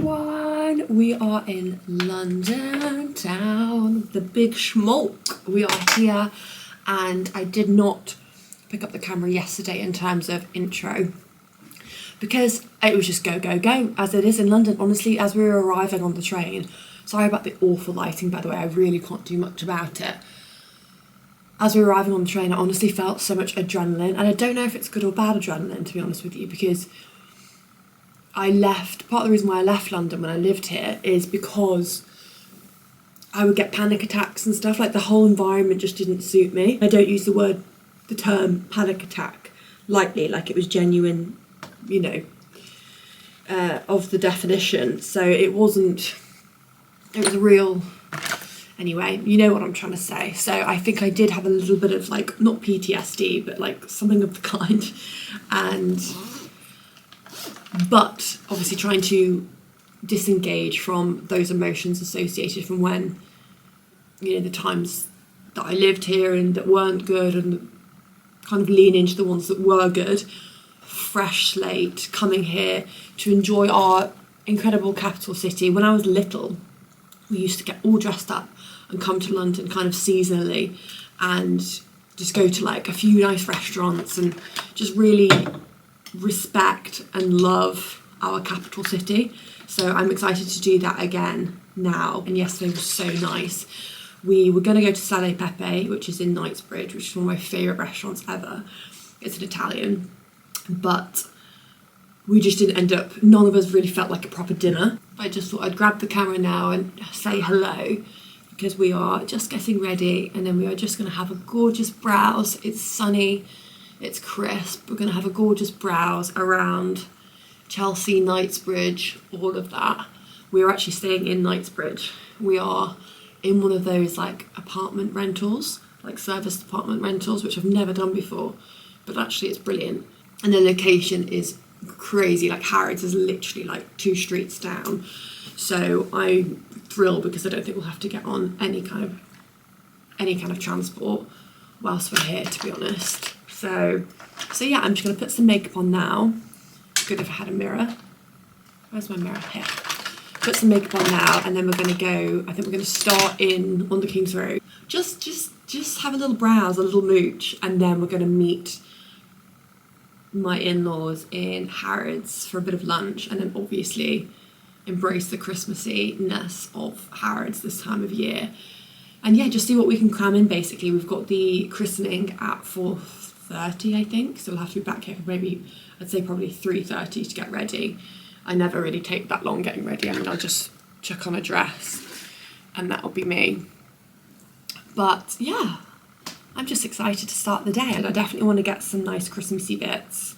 everyone, we are in London town, the big schmoke. We are here, and I did not pick up the camera yesterday in terms of intro because it was just go, go, go, as it is in London. Honestly, as we were arriving on the train, sorry about the awful lighting, by the way, I really can't do much about it. As we were arriving on the train, I honestly felt so much adrenaline, and I don't know if it's good or bad adrenaline, to be honest with you, because part of the reason why I left London when I lived here is because I would get panic attacks and stuff. Like, the whole environment just didn't suit me. I don't use the term panic attack lightly, like it was genuine, you know, of the definition. So it was a real, anyway, you know what I'm trying to say. So I think I did have a little bit of, like, not PTSD, but like something of the kind. But obviously trying to disengage from those emotions associated from when, you know, the times that I lived here and that weren't good, and kind of lean into the ones that were good. Fresh slate, coming here to enjoy our incredible capital city. When I was little, we used to get all dressed up and come to London kind of seasonally and just go to like a few nice restaurants and just really respect and love our capital city. So I'm excited to do that again now, and yesterday was so nice. We were going to go to Sale Pepe, which is in Knightsbridge, which is one of my favourite restaurants ever. It's an Italian, but we just didn't end up, none of us really felt like a proper dinner. I just thought I'd grab the camera now and say hello, because we are just getting ready, and then we are just going to have a gorgeous browse. It's sunny, it's crisp. We're going to have a gorgeous browse around Chelsea, Knightsbridge, all of that. We are actually staying in Knightsbridge. We are in one of those like apartment rentals, like serviced apartment rentals, which I've never done before, but actually it's brilliant. And the location is crazy. Like, Harrods is literally like 2 streets down. So I'm thrilled because I don't think we'll have to get on any kind of transport whilst we're here, to be honest. So yeah, I'm just going to put some makeup on now. Good if I had a mirror. Where's my mirror? Here. Put some makeup on now, and then we're going to go, I think we're going to start on the King's Road. Just have a little browse, a little mooch, and then we're going to meet my in-laws in Harrods for a bit of lunch, and then obviously embrace the Christmassy-ness of Harrods this time of year. And yeah, just see what we can cram in, basically. We've got the christening at 4:30, I think, so we'll have to be back here for maybe, I'd say probably 3:30 to get ready. I never really take that long getting ready. I mean, I'll just chuck on a dress and that'll be me. But yeah, I'm just excited to start the day, and I definitely want to get some nice Christmassy bits.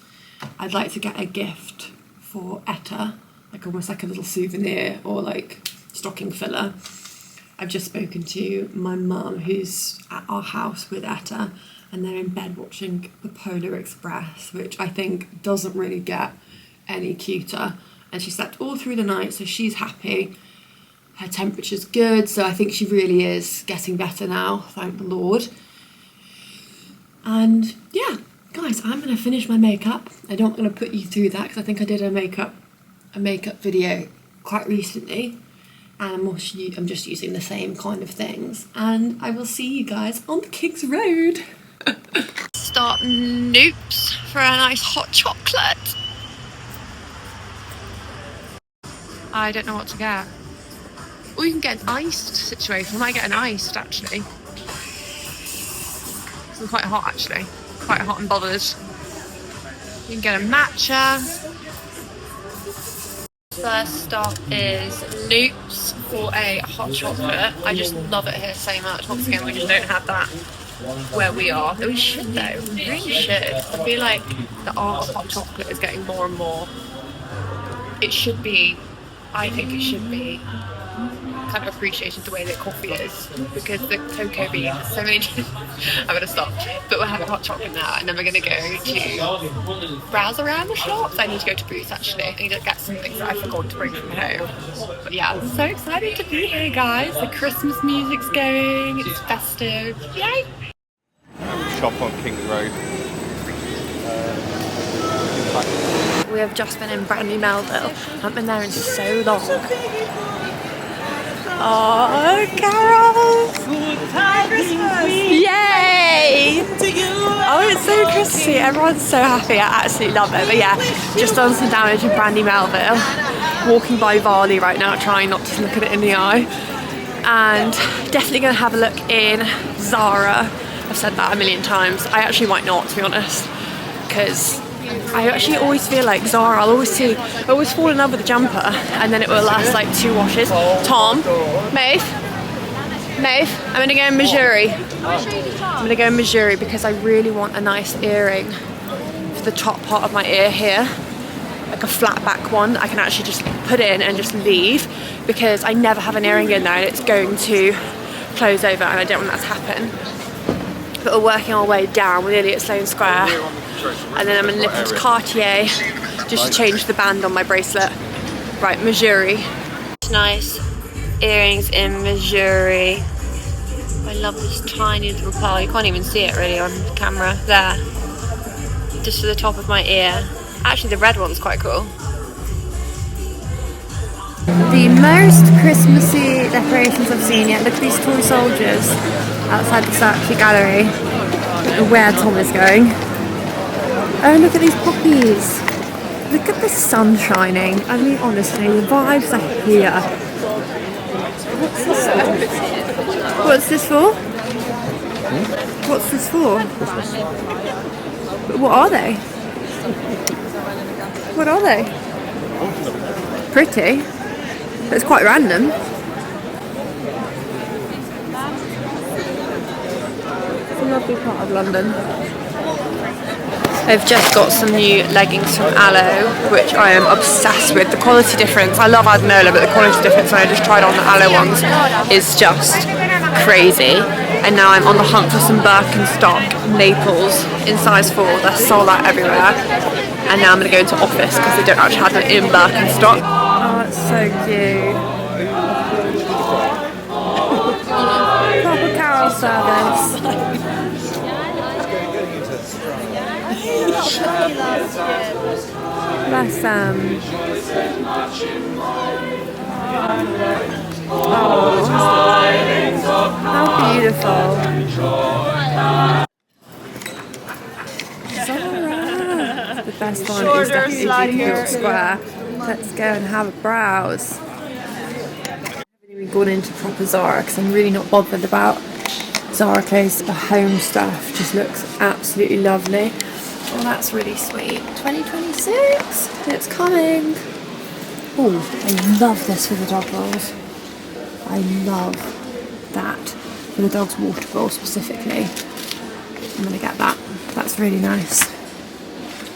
I'd like to get a gift for Etta, like almost like a little souvenir or like stocking filler. I've just spoken to my mum, who's at our house with Etta, and they're in bed watching the Polar Express, which I think doesn't really get any cuter. And she slept all through the night, so she's happy. Her temperature's good, so I think she really is getting better now, thank the Lord. And yeah, guys, I'm going to finish my makeup. I'm not going to put you through that because I think I did a makeup video quite recently, and I'm just using the same kind of things. And I will see you guys on the King's Road. Start Noops for a nice hot chocolate. I don't know what to get. Or you can get an iced situation. I might get an iced, actually. It's quite hot, actually. Quite hot and bothered. You can get a matcha. First stop is Noops for a hot chocolate. I just love it here so much. Once again, we just don't have that where we are. We should, though. We really should. I feel like the art of hot chocolate is getting more and more. It should be, I think it should be kind of appreciated the way that coffee is, because the cocoa beans, so many I'm gonna stop, but we're having hot chocolate now, and then we're gonna go to browse around the shops. I need to go to Boots, actually. I need to get some things that I forgot to bring from home. But yeah, I'm so excited to be here, guys. The Christmas music's going, it's festive, yay! Shop on King's Road. We have just been in Brandy, Melville. I haven't been there in so long. Oh, Carol! Happy Christmas! Yay! Oh, it's so Christmassy. Everyone's so happy. I absolutely love it. But yeah, just done some damage in Brandy, Melville. Walking by Varley right now, trying not to look at it in the eye. And definitely going to have a look in Zara. I've said that a million times. I actually might not, to be honest, because I actually always feel like Zara, I always fall in love with a jumper and then it will last like 2 washes. Tom, Maeve, I'm going to go in Missouri. I'm going to go in Missouri because I really want a nice earring for the top part of my ear here. Like a flat back one I can actually just put in and just leave, because I never have an earring in there and it's going to close over and I don't want that to happen. But we're working our way down. We're nearly at Sloane Square, and then I'm going to nip into Cartier just to change the band on my bracelet. Right, Missouri. Nice earrings in Missouri. I love this tiny little pearl. You can't even see it really on camera. There, just to the top of my ear. Actually, the red one's quite cool. The most Christmassy decorations I've seen yet. Look at these toy soldiers outside the Saatchi Gallery. I don't know where Tom is going. Oh, look at these poppies. Look at the sun shining. I mean, honestly, the vibes are here. What's this for? What's this for? What's this for? What are they? What are they? Pretty. But it's quite random. It's a lovely part of London. I've just got some new leggings from Aloe, which I am obsessed with. The quality difference, I love Adanola, but the quality difference when I just tried on the Aloe ones is just crazy. And now I'm on the hunt for some Birkenstock Naples in size 4. They're sold out everywhere. And now I'm going to go into Office because they don't actually have them in Birkenstock. Oh, it's so cute. Proper Carol service. Bless them. Oh, how beautiful. Zara. The best one is definitely York Square. Let's go and have a browse. I haven't even gone into proper Zara because I'm really not bothered about Zara clothes. The home stuff just looks absolutely lovely. Oh, that's really sweet. 2026, it's coming. Oh, I love this for the dog rolls. I love that for the dog's water bowl specifically. I'm gonna get that. That's really nice.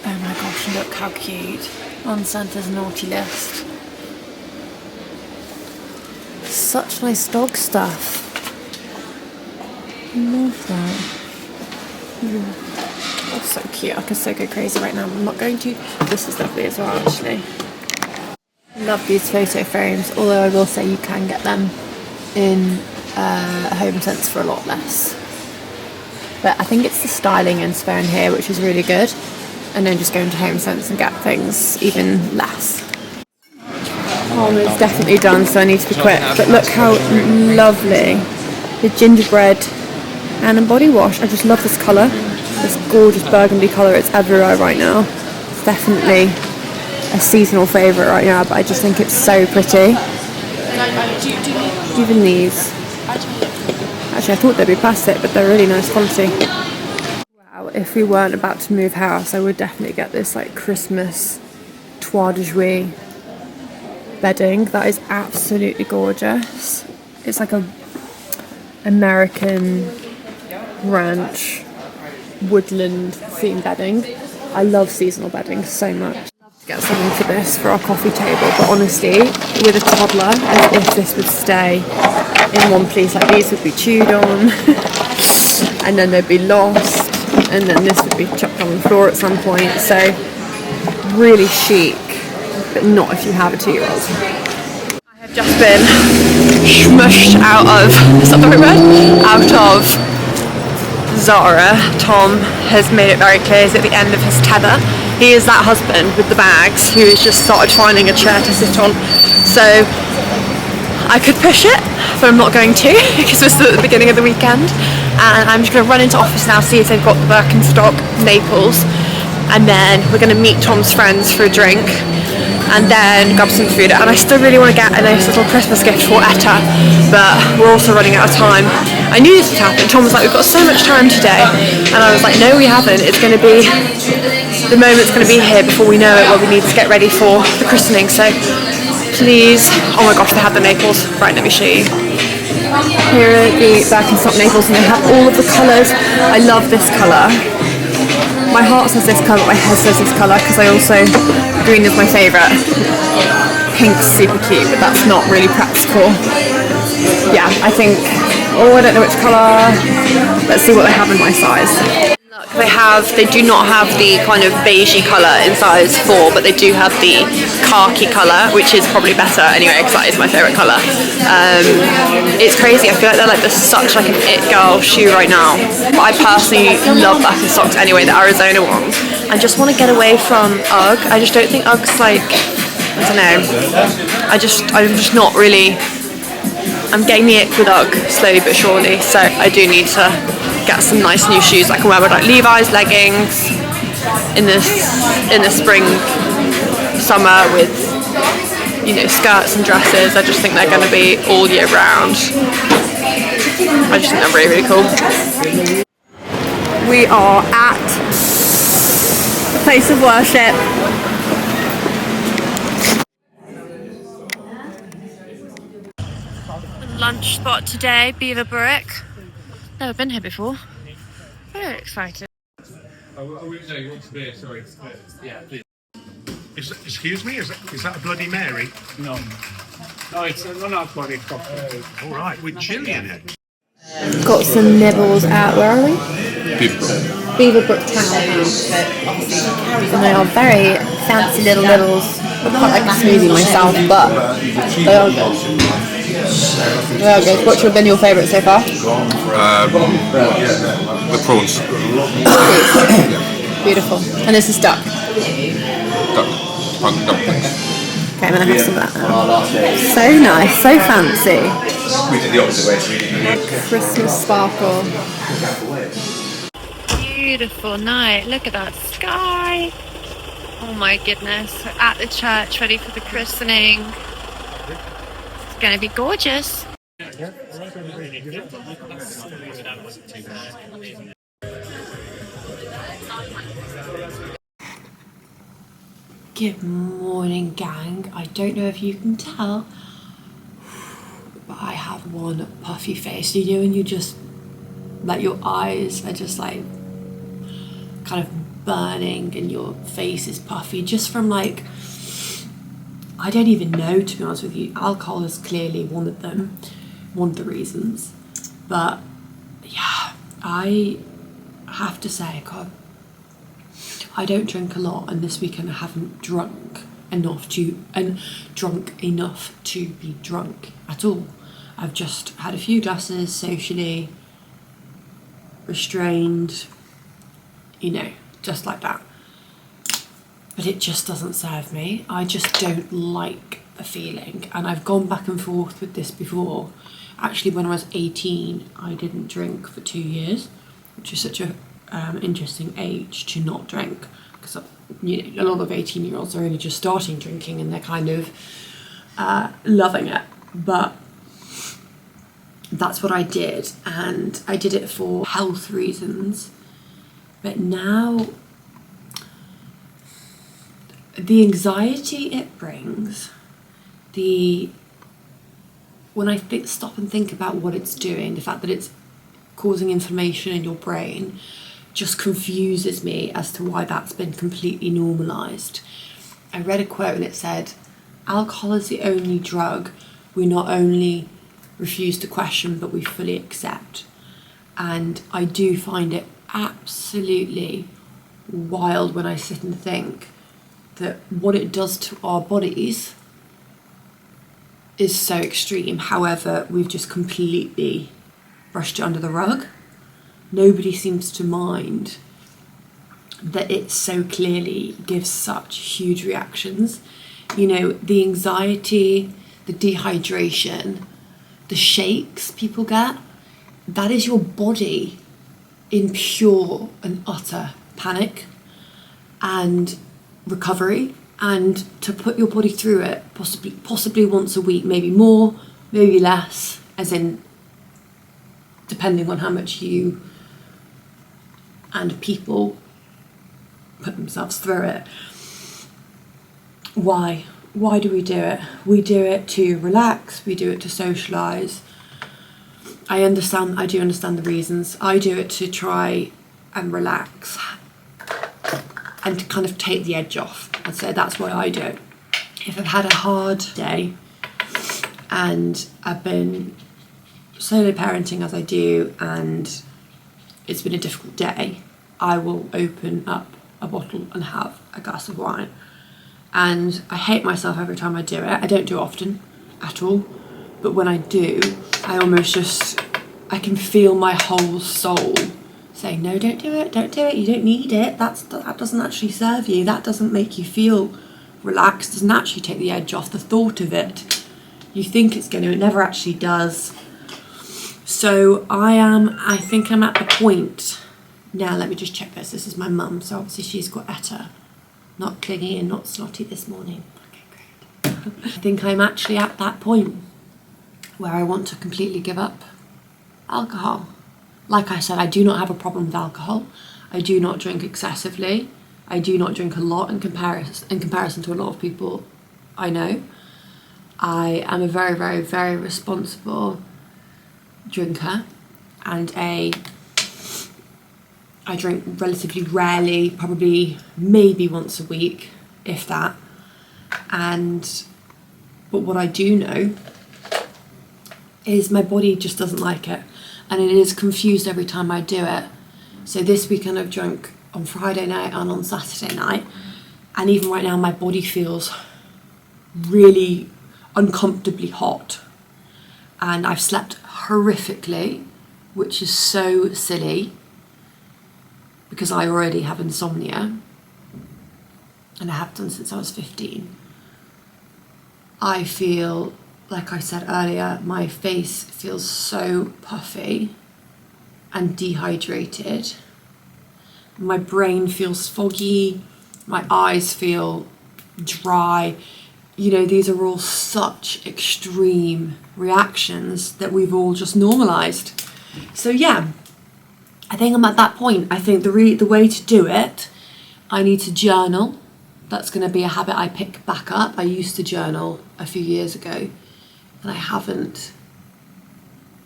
Oh my gosh, look how cute. On Santa's naughty list. Such nice dog stuff. Love that. Oh, so cute. I could so go crazy right now. I'm not going to. This is lovely as well, actually. Love these photo frames, although I will say you can get them in Home Sense for a lot less. But I think it's the styling inspo in here which is really good, and then just go into Home Sense and get things even less. Home is definitely done, so I need to be quick. But look how lovely the gingerbread and a body wash. I just love this colour. This gorgeous burgundy colour, it's everywhere right now. It's definitely a seasonal favourite right now, but I just think it's so pretty. Even these. Actually, I thought they'd be plastic, but they're really nice quality. Wow, if we weren't about to move house, I would definitely get this like Christmas Toit de Jouy bedding. That is absolutely gorgeous. It's like a American ranch woodland theme bedding. I love seasonal bedding so much. I'd love to get something for this for our coffee table, but honestly, with a toddler, as if this would stay in one place, like these would be chewed on and then they'd be lost, and then this would be chucked on the floor at some point. So really chic, but not if you have a 2-year-old. I have just been smushed out of, is that the right word? Out of Zara. Tom has made it very clear he's at the end of his tether He is that husband with the bags who has just started finding a chair to sit on. So I could push it, but I'm not going to because it's at the beginning of the weekend. And I'm just going to run into office now, see if they've got the Birkenstock Naples, and then we're going to meet Tom's friends for a drink and then grab some food. And I still really want to get a nice little Christmas gift for Etta, but we're also running out of time. I knew this would happen. Tom was like, we've got so much time today, and I was like, no we haven't. It's going to be, the moment's going to be here before we know it, where we need to get ready for the christening. So please, oh my gosh, they have the Naples. Right, let me show you. Here are the Birkenstock Naples, and they have all of the colours. I love this colour. My heart says this colour, my head says this colour, because I also, green is my favourite. Pink's super cute, but that's not really practical. Yeah, I think, oh, I don't know which colour. Let's see what they have in my size. They do not have the kind of beigey colour in size 4, but they do have the khaki colour, which is probably better anyway, because that is my favourite colour. It's crazy, I feel like they're like such like an it girl shoe right now. But I personally love Birkenstocks anyway, the Arizona ones. I just want to get away from UGG. I just don't think UGG's like, I don't know, I'm just not really, I'm getting the ick with UGG slowly but surely, so I do need to get some nice new shoes I can wear with like Levi's leggings in the spring, summer, with, you know, skirts and dresses. I just think they're going to be all year round. I just think they're really, really cool. We are at the place of worship. Lunch spot today, Beaverbrook. Never been here before. Very excited. Excuse me, is that a Bloody Mary? No. No, it's a non-alcoholic cocktail. All right, with chili in it. Got some nibbles at, where are we? Beaverbrook Townhouse. And they are very fancy little nibbles. I quite like a smoothie myself, but they are good. They are good. What's been your favourite so far? The prawns. Beautiful. And this is duck. Punk dumplings. Okay, I'm going to have some of that now. So nice, so fancy. We did the opposite way. Christmas sparkle. Beautiful night. Look at that sky. Oh my goodness. We're at the church ready for the christening. It's going to be gorgeous. Good morning, gang. I don't know if you can tell, but I have one puffy face. You know, and you just, like, your eyes are just like kind of burning and your face is puffy just from like, I don't even know, to be honest with you. Alcohol is clearly one of them, one of the reasons. But yeah, I have to say, God, I don't drink a lot, and this weekend I haven't drunk enough to be drunk at all. I've just had a few glasses, socially restrained, you know, just like that. But it just doesn't serve me. I just don't like the feeling, and I've gone back and forth with this before. Actually, when I was 18, I didn't drink for 2 years, which is such a interesting age to not drink, because, you know, a lot of 18-year-olds are only just starting drinking and they're kind of loving it. But that's what I did, and I did it for health reasons. But now, the anxiety it brings, when I stop and think about what it's doing, the fact that it's causing inflammation in your brain, just confuses me as to why that's been completely normalised. I read a quote and it said, alcohol is the only drug we not only refuse to question but we fully accept. And I do find it absolutely wild when I sit and think that what it does to our bodies is so extreme. However, we've just completely brushed it under the rug. Nobody seems to mind that it so clearly gives such huge reactions. You know, the anxiety, the dehydration, the shakes people get, that is your body in pure and utter panic and recovery. And to put your body through it, possibly once a week, maybe more, maybe less, as in depending on how much you and people put themselves through it. Why do we do it? We do it to relax, we do it to socialise. I do understand the reasons. I do it to try and relax and to kind of take the edge off. And so that's why I do it. If I've had a hard day and I've been solo parenting as I do and it's been a difficult day, I will open up a bottle and have a glass of wine. And I hate myself every time I do it. I don't do it often at all, but when I do, I I can feel my whole soul saying, no, don't do it, you don't need it, that doesn't actually serve you, that doesn't make you feel relaxed, doesn't actually take the edge off the thought of it. You think it's going to, it never actually does. So I think I'm at the point, now let me just check this is my mum, so obviously she's got Etta, not clingy and not snotty this morning. Okay, great. I think I'm actually at that point where I want to completely give up alcohol. Like I said, I do not have a problem with alcohol. I do not drink excessively. I do not drink a lot in comparison to a lot of people I know. I am a very, very, very responsible drinker, and I drink relatively rarely, probably maybe once a week, if that. But what I do know is my body just doesn't like it, and it is confused every time I do it. So this weekend I've drunk on Friday night and on Saturday night, and even right now my body feels really uncomfortably hot, and I've slept horrifically, which is so silly because I already have insomnia and I have done since I was 15. I feel, like I said earlier, my face feels so puffy and dehydrated. My brain feels foggy, my eyes feel dry. You know, these are all such extreme reactions that we've all just normalised. So yeah, I think I'm at that point. I think the way to do it, I need to journal. That's going to be a habit I pick back up. I used to journal a few years ago, and I haven't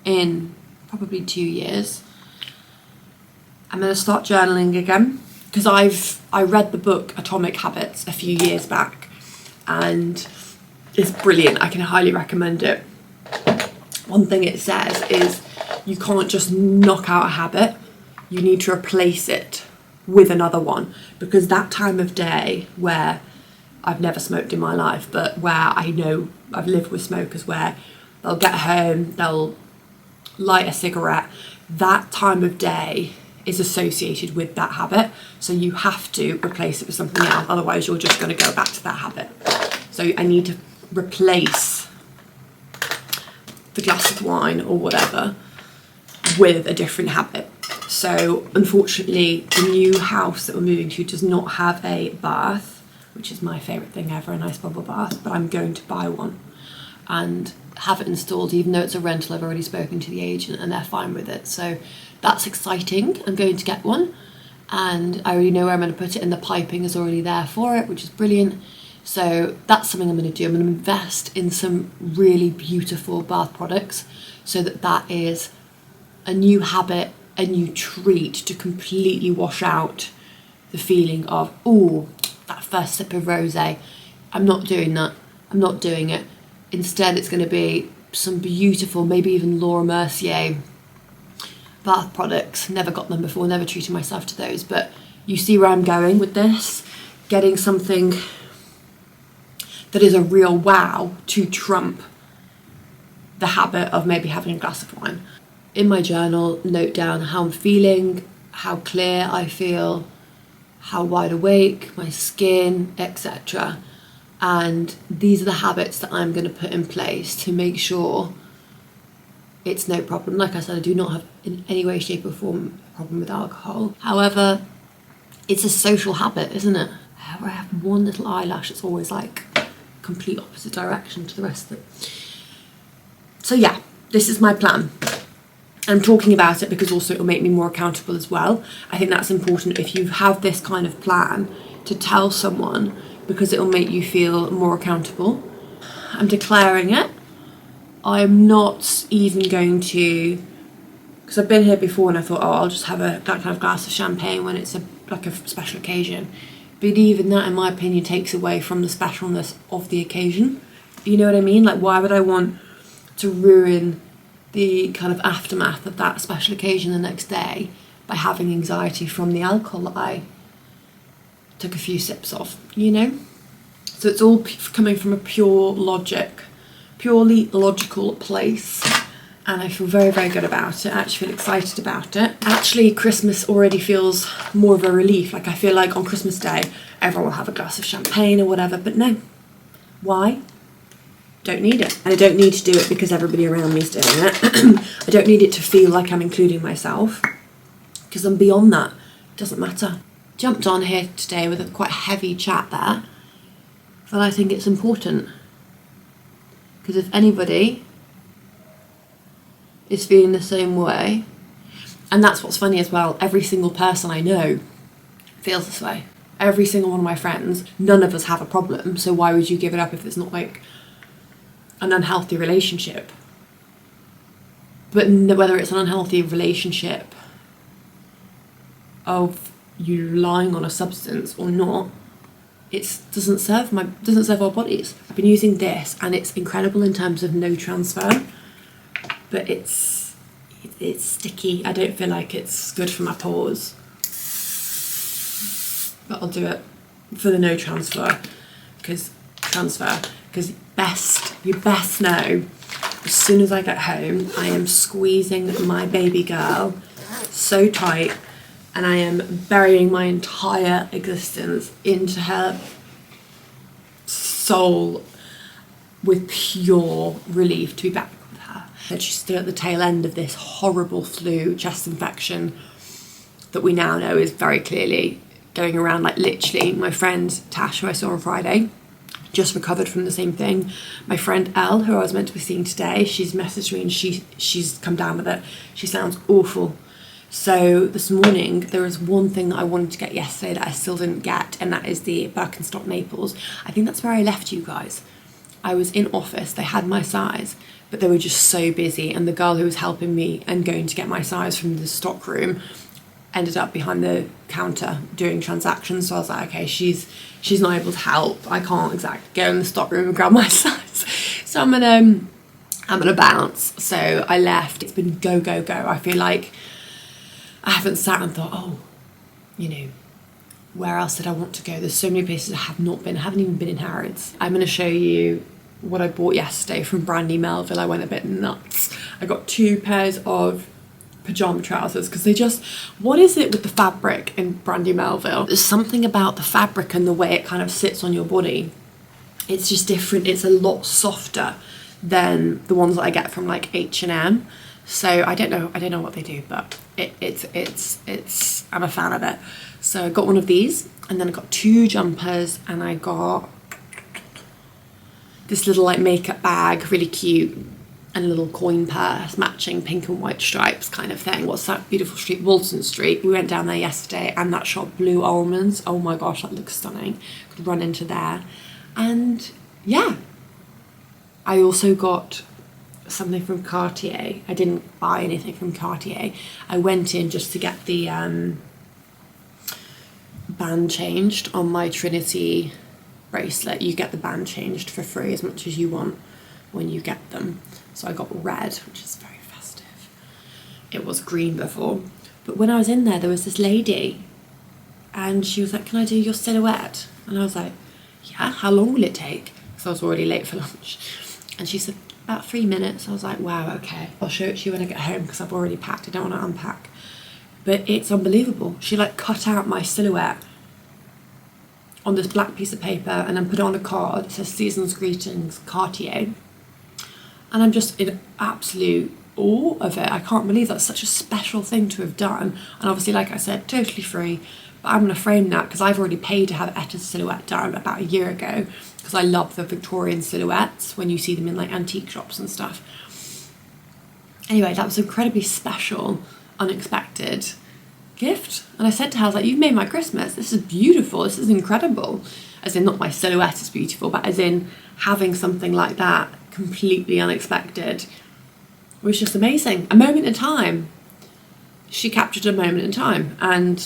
in probably 2 years. I'm going to start journaling again because I read the book Atomic Habits a few years back, and it's brilliant. I can highly recommend it. One thing it says is you can't just knock out a habit, you need to replace it with another one, because that time of day where I've never smoked in my life, but where I know I've lived with smokers where they'll get home, they'll light a cigarette, that time of day is associated with that habit, so you have to replace it with something else, otherwise you're just going to go back to that habit. So I need to replace the glass of wine or whatever with a different habit. So unfortunately the new house that we're moving to does not have a bath, which is my favourite thing ever, a nice bubble bath, but I'm going to buy one and have it installed. Even though it's a rental, I've already spoken to the agent and they're fine with it, so that's exciting. I'm going to get one, and I already know where I'm going to put it, and the piping is already there for it, which is brilliant. So that's something I'm going to do. I'm going to invest in some really beautiful bath products so that is a new habit, a new treat to completely wash out the feeling of, oh, that first sip of rosé. I'm not doing that. I'm not doing it. Instead, it's going to be some beautiful, maybe even Laura Mercier bath products. Never got them before, never treated myself to those, but you see where I'm going with this. Getting something that is a real wow to trump the habit of maybe having a glass of wine. In my journal, note down how I'm feeling, how clear I feel, how wide awake, my skin, etc. And these are the habits that I'm going to put in place to make sure it's no problem. Like I said, I do not have in any way, shape or form a problem with alcohol. However, it's a social habit, isn't it? Where I have one little eyelash, it's always like complete opposite direction to the rest of it. So yeah, this is my plan. I'm talking about it because also it will make me more accountable as well. I think that's important if you have this kind of plan to tell someone, because it will make you feel more accountable. I'm declaring it. I'm not even going to, because I've been here before and I thought, oh, I'll just have that kind of glass of champagne when it's like a special occasion. But even that, in my opinion, takes away from the specialness of the occasion. You know what I mean? Like, why would I want to ruin the kind of aftermath of that special occasion the next day by having anxiety from the alcohol that I took a few sips of, you know? So it's all coming from a purely logical place, and I feel very, very good about it. I actually feel excited about it. Actually, Christmas already feels more of a relief. Like, I feel like on Christmas Day everyone will have a glass of champagne or whatever, but no. Why? Don't need it. And I don't need to do it because everybody around me is doing it. I don't need it to feel like I'm including myself, because I'm beyond that. It doesn't matter. Jumped on here today with a quite heavy chat there, but I think it's important, because if anybody is feeling the same way, and that's what's funny as well, every single person I know feels this way. Every single one of my friends, none of us have a problem, so why would you give it up if it's not like an unhealthy relationship? But whether it's an unhealthy relationship of you relying on a substance or not, it doesn't serve our bodies. I've been using this and it's incredible in terms of no transfer, but it's sticky. I don't feel like it's good for my pores, but I'll do it for the no transfer, because you best know, as soon as I get home I am squeezing my baby girl so tight, and I am burying my entire existence into her soul with pure relief to be back with her. And she's still at the tail end of this horrible flu chest infection that we now know is very clearly going around. Like, literally, my friend Tash, who I saw on Friday, just recovered from the same thing. My friend Elle, who I was meant to be seeing today, she's messaged me and she's come down with it. She sounds awful. So this morning there was one thing that I wanted to get yesterday that I still didn't get, and that is the Birkenstock Naples. I think that's where I left you guys. I was in office, they had my size, but they were just so busy, and the girl who was helping me and going to get my size from the stock room ended up behind the counter doing transactions. So I was like, okay, she's not able to help. I can't exactly go in the stock room and grab my size. So I'm gonna bounce. So I left. It's been go, go, go. I feel like I haven't sat and thought, oh, you know, where else did I want to go? There's so many places I have not been. I haven't even been in Harrods. I'm going to show you what I bought yesterday from Brandy Melville. I went a bit nuts. I got 2 pairs of pajama trousers, because they just, what is it with the fabric in Brandy Melville? There's something about the fabric and the way it kind of sits on your body. It's just different. It's a lot softer than the ones that I get from like H&M. So I don't know what they do, but it's I'm a fan of it. So I got one of these, and then I got 2 jumpers, and I got this little like makeup bag, really cute, and a little coin purse, matching pink and white stripes kind of thing. What's that beautiful street? Walton Street. We went down there yesterday, and that shop Blue Almonds. Oh my gosh, that looks stunning. Could run into there. And yeah, I also got something from Cartier. I didn't buy anything from Cartier. I went in just to get the band changed on my Trinity bracelet. You get the band changed for free as much as you want when you get them. So I got red, which is very festive. It was green before, but when I was in there was this lady, and she was like, can I do your silhouette? And I was like, yeah, how long will it take? Because I was already late for lunch. And she said, about 3 minutes. I was like, wow, okay. I'll show it to you when I get home, because I've already packed. I don't want to unpack. But it's unbelievable. She like cut out my silhouette on this black piece of paper and then put it on a card. It says Season's Greetings, Cartier. And I'm just in absolute awe of it. I can't believe that's such a special thing to have done. And obviously, like I said, totally free. But I'm going to frame that because I've already paid to have Etta's silhouette done about a year ago, because I love the Victorian silhouettes when you see them in like antique shops and stuff. Anyway, that was incredibly special, unexpected gift. And I said to her, I was like, you've made my Christmas. This is beautiful. This is incredible. As in, not my silhouette is beautiful, but as in having something like that completely unexpected was just amazing. A moment in time. She captured a moment in time, and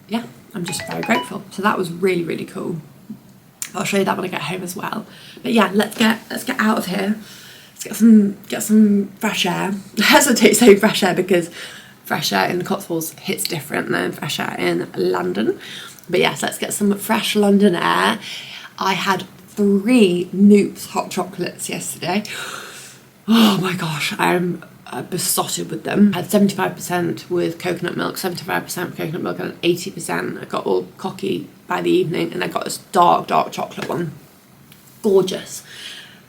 yeah, I'm just very grateful. So that was really, really cool. I'll show you that when I get home as well. But yeah, let's get out of here. Let's get some fresh air. I hesitate saying fresh air because fresh air in the Cotswolds hits different than fresh air in London. But yes, let's get some fresh London air. I had 3 Noops hot chocolates yesterday. Oh my gosh, I'm besotted with them. I had 75% with coconut milk, 75% with coconut milk, and 80%. I got all cocky by the evening, and I got this dark chocolate one. Gorgeous.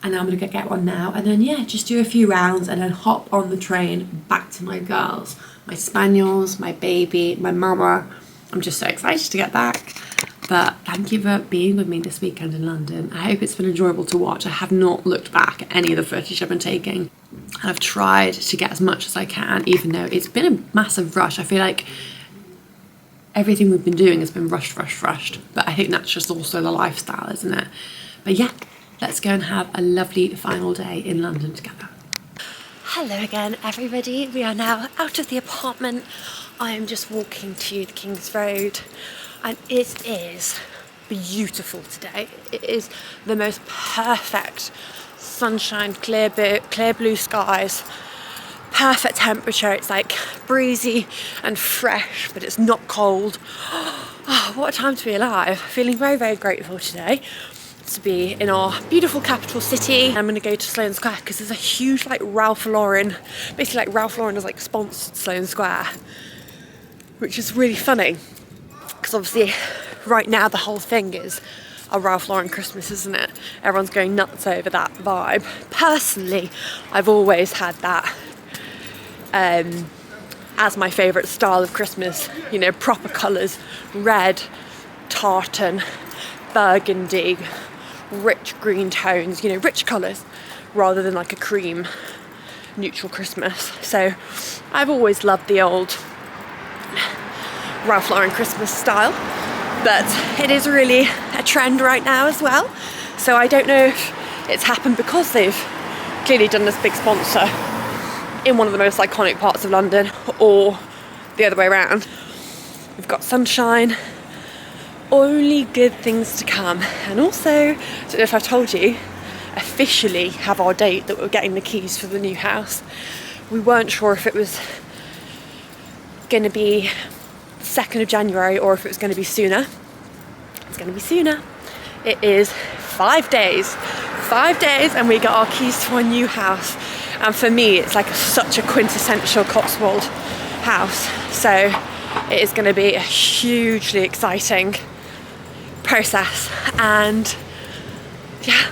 And now I'm gonna get one now, and then yeah, just do a few rounds and then hop on the train back to my girls. My spaniels, my baby, my mama. I'm just so excited to get back. But thank you for being with me this weekend in London. I hope it's been enjoyable to watch. I have not looked back at any of the footage I've been taking. And I've tried to get as much as I can, even though it's been a massive rush. I feel like everything we've been doing has been rushed. But I think that's just also the lifestyle, isn't it? But yeah, let's go and have a lovely final day in London together. Hello again, everybody. We are now out of the apartment. I am just walking to the King's Road, and it is beautiful today. It is the most perfect sunshine, clear blue skies, perfect temperature. It's like breezy and fresh, but it's not cold. Oh, what a time to be alive. Feeling very, very grateful today to be in our beautiful capital city. I'm gonna go to Sloane Square because there's a huge like Ralph Lauren, basically like Ralph Lauren has like sponsored Sloane Square, which is really funny because obviously right now the whole thing is a Ralph Lauren Christmas, isn't it? Everyone's going nuts over that vibe. Personally, I've always had that as my favourite style of Christmas, you know, proper colours, red, tartan, burgundy, rich green tones, you know, rich colours, rather than like a cream neutral Christmas. So I've always loved the old Ralph Lauren Christmas style, but it is really a trend right now as well. So I don't know if it's happened because they've clearly done this big sponsor in one of the most iconic parts of London, or the other way around. We've got sunshine, only good things to come. And also, I don't know if I've told you, officially have our date that we're getting the keys for the new house. We weren't sure if it was going to be 2nd of January or if it was going to be sooner. It's going to be sooner. It is 5 days and we got our keys to our new house. And for me, it's like such a quintessential Cotswold house. So it is going to be a hugely exciting process, and yeah,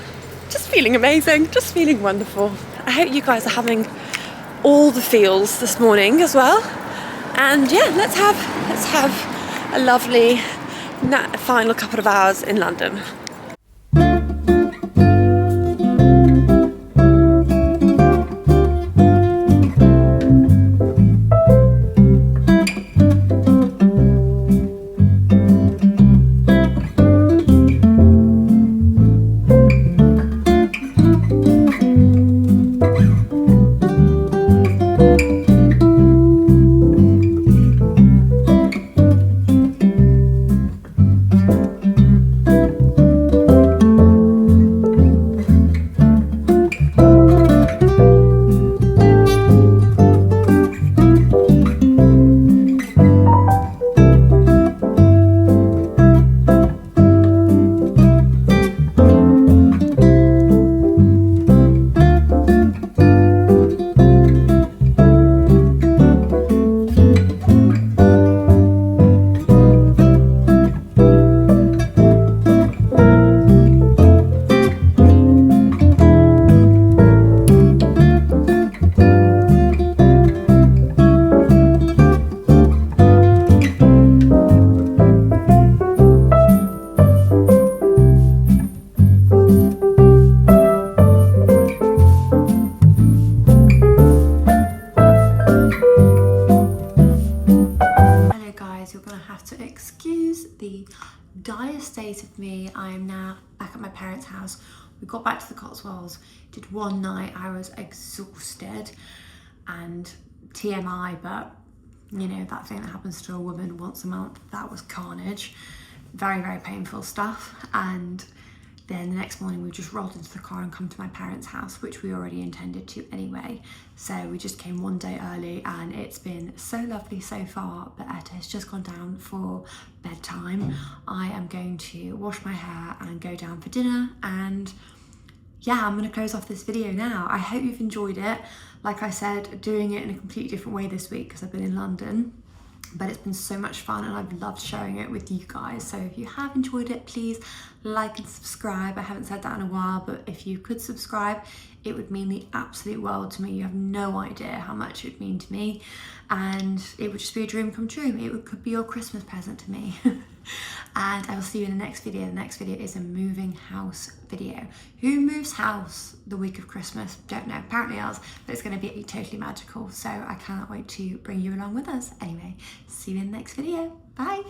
just feeling amazing, just feeling wonderful. I hope you guys are having all the feels this morning as well. And yeah, let's have a lovely final couple of hours in London. with me. I am now back at my parents' house. We got back to the Cotswolds, did one night. I was exhausted and TMI, but you know, that thing that happens to a woman once a month, that was carnage. Very, very painful stuff. And then the next morning we just rolled into the car and come to my parents' house, which we already intended to anyway. So we just came one day early and it's been so lovely so far. But Etta has just gone down for bedtime. I am going to wash my hair and go down for dinner, and yeah, I'm going to close off this video now. I hope you've enjoyed it. Like I said, doing it in a completely different way this week because I've been in London. But it's been so much fun and I've loved sharing it with you guys. So if you have enjoyed it, please like and subscribe. I haven't said that in a while, but if you could subscribe, it would mean the absolute world to me. You have no idea how much it would mean to me. And it would just be a dream come true. It could be your Christmas present to me. And I will see you in the next video. The next video is a moving house video. Who moves house the week of Christmas? Don't know, apparently us, but it's going to be totally magical. So I cannot wait to bring you along with us. Anyway, see you in the next video. Bye.